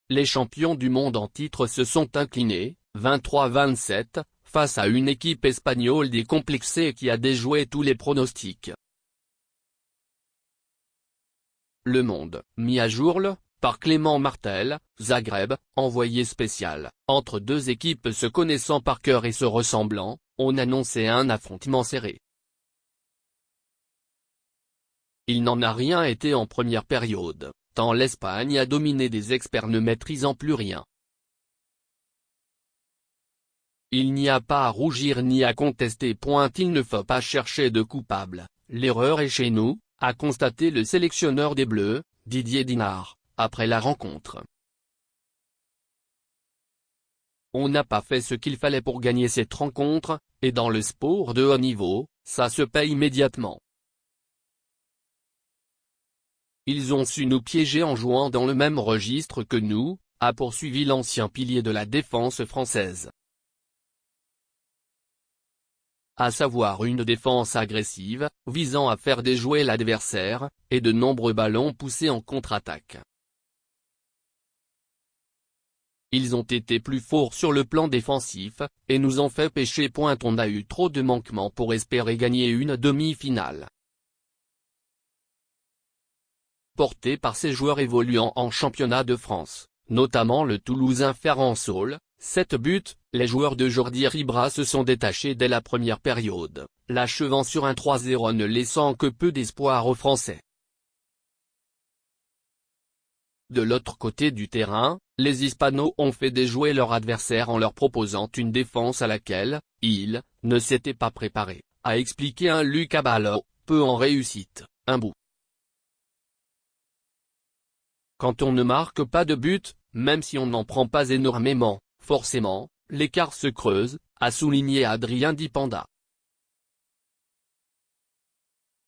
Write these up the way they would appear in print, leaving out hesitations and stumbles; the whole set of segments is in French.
les champions du monde en titre se sont inclinés, 23-27, face à une équipe espagnole décomplexée qui a déjoué tous les pronostics. Le Monde, mis à jour par Clément Martel, Zagreb, envoyé spécial. Entre deux équipes se connaissant par cœur et se ressemblant, on annonçait un affrontement serré. Il n'en a rien été en première période, tant l'Espagne a dominé des experts ne maîtrisant plus rien. Il n'y a pas à rougir ni à contester. Il ne faut pas chercher de coupable, l'erreur est chez nous, a constaté le sélectionneur des Bleus, Didier Dinard, après la rencontre. On n'a pas fait ce qu'il fallait pour gagner cette rencontre, et dans le sport de haut niveau, ça se paye immédiatement. Ils ont su nous piéger en jouant dans le même registre que nous, a poursuivi l'ancien pilier de la défense française. À savoir une défense agressive, visant à faire déjouer l'adversaire, et de nombreux ballons poussés en contre-attaque. Ils ont été plus forts sur le plan défensif, et nous ont fait pécher. On a eu trop de manquements pour espérer gagner une demi-finale. Porté par ces joueurs évoluant en championnat de France, notamment le Toulousain Ferran Sol, 7 buts, les joueurs de Jordi Ribra se sont détachés dès la première période, l'achevant sur un 3-0 ne laissant que peu d'espoir aux Français. De l'autre côté du terrain, les Hispanos ont fait déjouer leur adversaire en leur proposant une défense à laquelle, ils, ne s'étaient pas préparés, a expliqué un Lucas Ballot, peu en réussite, un bout. Quand on ne marque pas de but, même si on n'en prend pas énormément, forcément, l'écart se creuse, a souligné Adrien Dipanda.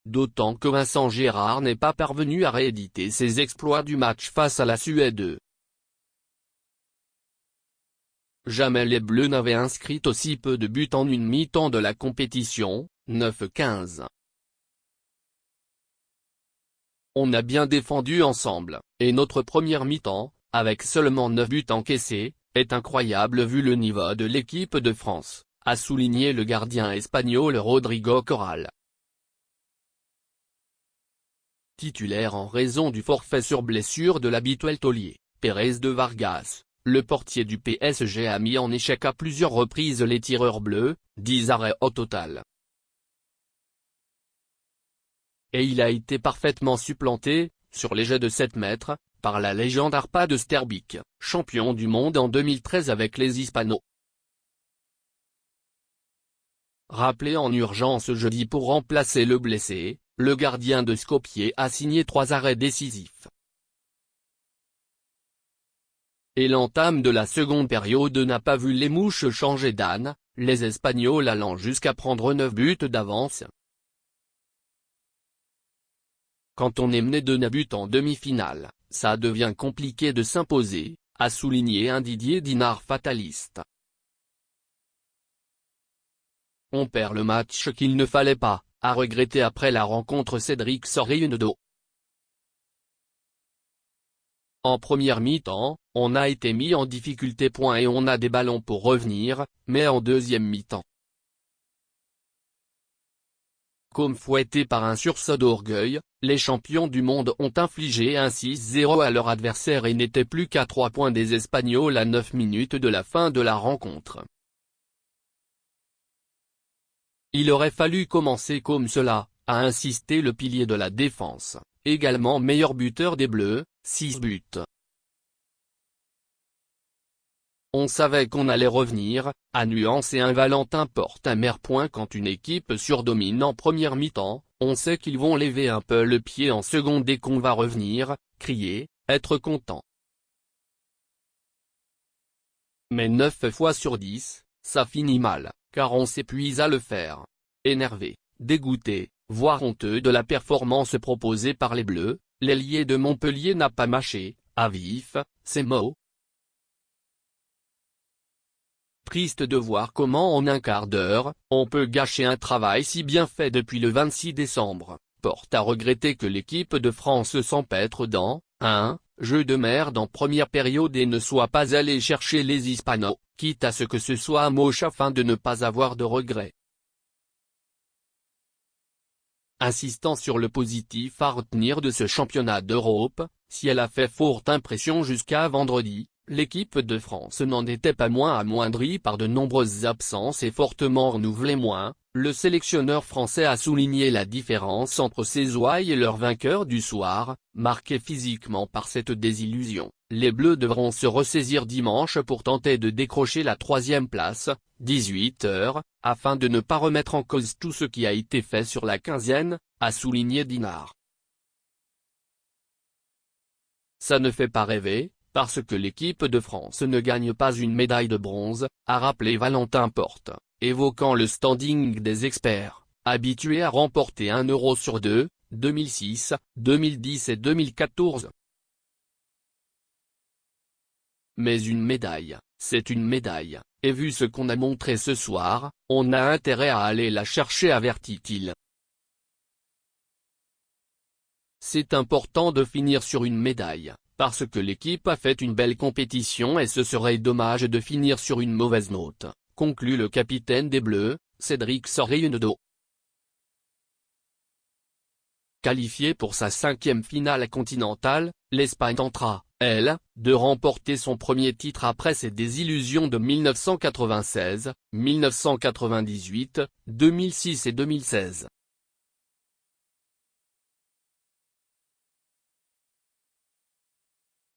D'autant que Vincent Gérard n'est pas parvenu à rééditer ses exploits du match face à la Suède. Jamais les Bleus n'avaient inscrit aussi peu de buts en une mi-temps de la compétition, 9-15. On a bien défendu ensemble, et notre première mi-temps, avec seulement 9 buts encaissés, est incroyable vu le niveau de l'équipe de France, a souligné le gardien espagnol Rodrigo Corral. Titulaire en raison du forfait sur blessure de l'habituel taulier, Pérez de Vargas, le portier du PSG a mis en échec à plusieurs reprises les tireurs bleus, 10 arrêts au total. Et il a été parfaitement supplanté, sur les jets de 7 mètres, par la légende Arpad Sterbik, champion du monde en 2013 avec les Hispanos. Rappelé en urgence jeudi pour remplacer le blessé, le gardien de Skopje a signé 3 arrêts décisifs. Et l'entame de la seconde période n'a pas vu les mouches changer d'âne, les Espagnols allant jusqu'à prendre 9 buts d'avance. Quand on est mené de 9 buts en demi-finale, ça devient compliqué de s'imposer, a souligné un Didier Dinard fataliste. On perd le match qu'il ne fallait pas, a regretté après la rencontre Cédric Soreindo. En première mi-temps, on a été mis en difficulté. Et on a des ballons pour revenir, mais en deuxième mi-temps, comme fouettés par un sursaut d'orgueil, les champions du monde ont infligé un 6-0 à leur adversaire et n'étaient plus qu'à 3 points des Espagnols à 9 minutes de la fin de la rencontre. Il aurait fallu commencer comme cela, a insisté le pilier de la défense, également meilleur buteur des Bleus, 6 buts. On savait qu'on allait revenir, a nuancé un Valentin Porte-Amer. Quand une équipe surdomine en première mi-temps, on sait qu'ils vont lever un peu le pied en seconde dès qu'on va revenir, crier, être content. Mais 9 fois sur 10, ça finit mal, car on s'épuise à le faire. Énervé, dégoûté, voire honteux de la performance proposée par les Bleus, l'ailier de Montpellier n'a pas mâché, à vif, ses mots. Triste de voir comment en un quart d'heure, on peut gâcher un travail si bien fait depuis le 26 décembre, Porte à regretter que l'équipe de France s'empêtre dans jeu de merde en première période et ne sois pas allé chercher les Hispanos, quitte à ce que ce soit à moche afin de ne pas avoir de regrets. Insistant sur le positif à retenir de ce championnat d'Europe, si elle a fait forte impression jusqu'à vendredi, l'équipe de France n'en était pas moins amoindrie par de nombreuses absences et fortement renouvelée. Le sélectionneur français a souligné la différence entre ses ouailles et leur vainqueur du soir, marqué physiquement par cette désillusion. Les Bleus devront se ressaisir dimanche pour tenter de décrocher la 3e place, 18h, afin de ne pas remettre en cause tout ce qui a été fait sur la quinzaine, a souligné Dinard. Ça ne fait pas rêver, parce que l'équipe de France ne gagne pas une médaille de bronze, a rappelé Valentin Porte, évoquant le standing des experts, habitués à remporter 1 Euro sur 2, 2006, 2010 et 2014. Mais une médaille, c'est une médaille, et vu ce qu'on a montré ce soir, on a intérêt à aller la chercher, avertit-il. C'est important de finir sur une médaille, parce que l'équipe a fait une belle compétition et ce serait dommage de finir sur une mauvaise note, conclut le capitaine des Bleus, Cédric Soreinedo. Qualifiée pour sa 5e finale continentale, l'Espagne tentera, elle, de remporter son premier titre après ses désillusions de 1996, 1998, 2006 et 2016.